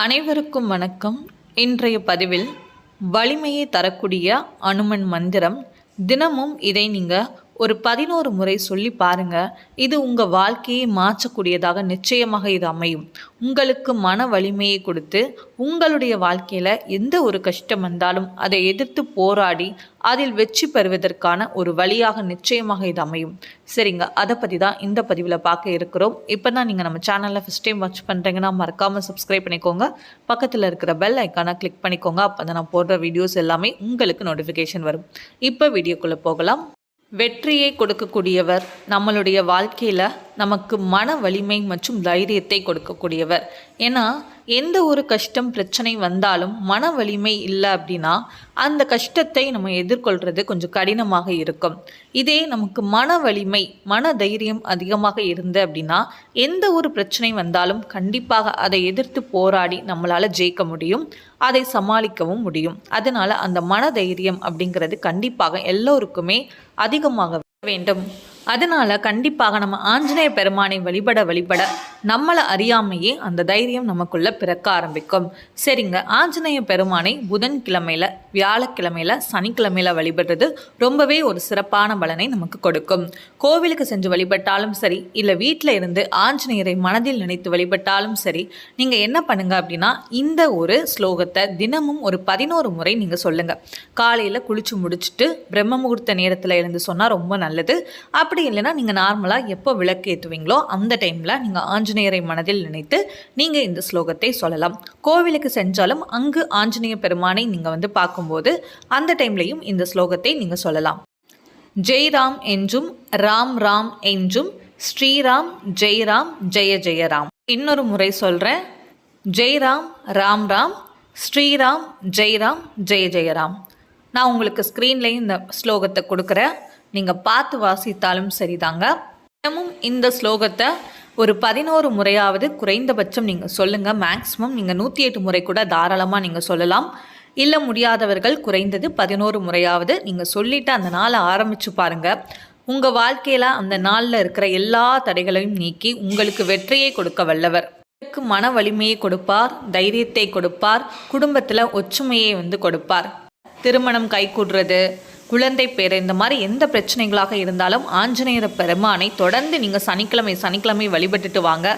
அனைவருக்கும் வணக்கம். இன்றைய பதிவில் வலிமையை தரக்கூடிய அனுமன் மந்திரம். தினமும் இதை நீங்கள் ஒரு 11 முறை சொல்லி பாருங்க. இது உங்கள் வாழ்க்கையை மாற்றக்கூடியதாக நிச்சயமாக இது அமையும். உங்களுக்கு மன வலிமையை கொடுத்து உங்களுடைய வாழ்க்கையில் எந்த ஒரு கஷ்டம் வந்தாலும் அதை எதிர்த்து போராடி அதில் வெற்றி பெறுவதற்கான ஒரு வழியாக நிச்சயமாக இது அமையும். சரிங்க, அதை பற்றி தான் இந்த பதிவில் பார்க்க இருக்கிறோம். இப்போ தான் நீங்கள் நம்ம சேனலில் ஃபஸ்ட் டைம் வாட்ச் பண்ணுறீங்கன்னா மறக்காமல் சப்ஸ்கிரைப் பண்ணிக்கோங்க. பக்கத்தில் இருக்கிற பெல் ஐக்கானை கிளிக் பண்ணிக்கோங்க. அப்போ தான் நான் போடுற வீடியோஸ் எல்லாமே உங்களுக்கு நோட்டிஃபிகேஷன் வரும். இப்போ வீடியோக்குள்ளே போகலாம். வெற்றியை கொடுக்கக்கூடியவர், நம்மளுடைய வாழ்க்கையில் நமக்கு மன வலிமை மற்றும் தைரியத்தை கொடுக்கக்கூடியவர். ஏன்னா எந்த ஒரு கஷ்டம் பிரச்சனை வந்தாலும் மன வலிமை இல்லை அப்படின்னா அந்த கஷ்டத்தை நம்ம எதிர்கொள்கிறது கொஞ்சம் கடினமாக இருக்கும். இதே நமக்கு மன வலிமை மன தைரியம் அதிகமாக இருந்து அப்படின்னா எந்த ஒரு பிரச்சனை வந்தாலும் கண்டிப்பாக அதை எதிர்த்து போராடி நம்மளால் ஜெயிக்க முடியும், அதை சமாளிக்கவும் முடியும். அதனால் அந்த மன தைரியம் அப்படிங்கிறது கண்டிப்பாக எல்லோருக்குமே அதிகமாக வேண்டும். அதனால் கண்டிப்பாக நம்ம ஆஞ்சநேய பெருமானை வழிபட நம்மளை அறியாமையே அந்த தைரியம் நமக்குள்ளே பிறக்க ஆரம்பிக்கும். சரிங்க, ஆஞ்சநேய பெருமானை புதன்கிழமையில், வியாழக்கிழமையில், சனிக்கிழமையில் வழிபடுறது ரொம்பவே ஒரு சிறப்பான பலனை நமக்கு கொடுக்கும். கோவிலுக்கு சென்று வழிபட்டாலும் சரி, இல்லை வீட்டில் இருந்து ஆஞ்சநேயரை மனதில் நினைத்து வழிபட்டாலும் சரி, நீங்கள் என்ன பண்ணுங்க அப்படின்னா இந்த ஒரு ஸ்லோகத்தை தினமும் ஒரு 11 முறை நீங்கள் சொல்லுங்கள். காலையில் குளிச்சு முடிச்சுட்டு பிரம்ம முகூர்த்த நேரத்தில் இருந்து சொன்னால் ரொம்ப நல்லது. அப்படி இல்லைன்னா நீங்கள் நார்மலாக எப்போ விளக்கு ஏற்றுவீங்களோ அந்த டைமில் நீங்கள் ஆஞ்சநேயரை மனதில் நினைத்து நீங்கள் இந்த ஸ்லோகத்தை சொல்லலாம். கோவிலுக்கு சென்றாலும் அங்கு ஆஞ்சநேய பெருமானை நீங்கள் பார்க்கும்போது அந்த டைம்லையும் இந்த ஸ்லோகத்தை நீங்கள் சொல்லலாம். ஜெய்ராம் என்றும் ராம் ராம் என்றும் ஸ்ரீராம் ஜெய்ராம் ஜெய ஜெயராம். இன்னொரு முறை சொல்கிறேன். ஜெய்ராம் ராம் ராம் ஸ்ரீராம் ஜெய்ராம் ஜெய ஜெயராம். நான் உங்களுக்கு ஸ்க்ரீன்லேயும் இந்த ஸ்லோகத்தை கொடுக்குறேன். நீங்கள் பார்த்து வாசித்தாலும் சரிதாங்க. தினமும் இந்த ஸ்லோகத்தை ஒரு 11 முறையாவது குறைந்தபட்சம் நீங்கள் சொல்லுங்கள். மேக்ஸிமம் நீங்கள் 108 முறை கூட தாராளமாக நீங்கள் சொல்லலாம். இல்லை முடியாதவர்கள் குறைந்தது 11 முறையாவது நீங்கள் சொல்லிவிட்டு அந்த நாளை ஆரம்பித்து பாருங்கள். உங்கள் வாழ்க்கையில் அந்த நாளில் இருக்கிற எல்லா தடைகளையும் நீக்கி உங்களுக்கு வெற்றியை கொடுக்க வல்லவர். மன வலிமையை கொடுப்பார், தைரியத்தை கொடுப்பார், குடும்பத்தில் ஒற்றுமையை கொடுப்பார். திருமணம் கைகூடுறது, குழந்தை பேர், இந்த மாதிரி எந்த பிரச்சனைகளாக இருந்தாலும் ஆஞ்சநேயர் பெருமானை தொடர்ந்து நீங்கள் சனிக்கிழமை வழிபட்டுட்டு வாங்க.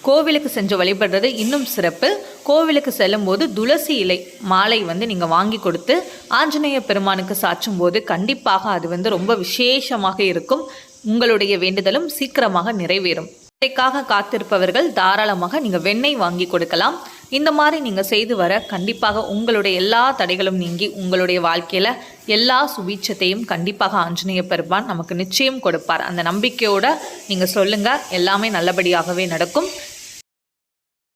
கோவிலுக்கு சென்று வழிபடுறது இன்னும் சிறப்பு. கோவிலுக்கு செல்லும்போது துளசி இலை மாலை நீங்கள் வாங்கி கொடுத்து ஆஞ்சநேய பெருமானுக்கு சாற்றும் போது கண்டிப்பாக அது ரொம்ப விசேஷமாக இருக்கும். உங்களுடைய வேண்டுதலும் சீக்கிரமாக நிறைவேறும். இதற்காக காத்திருப்பவர்கள் தாராளமாக நீங்கள் வெண்ணெய் வாங்கி கொடுக்கலாம். இந்த மாதிரி நீங்கள் செய்து வர கண்டிப்பாக உங்களுடைய எல்லா தடைகளும் நீங்கி உங்களுடைய வாழ்க்கையில் எல்லா சுபீட்சத்தையும் கண்டிப்பாக ஆஞ்சநேய பெருமான் நமக்கு நிச்சயம் கொடுப்பார். அந்த நம்பிக்கையோடு நீங்கள் சொல்லுங்கள், எல்லாமே நல்லபடியாகவே நடக்கும்.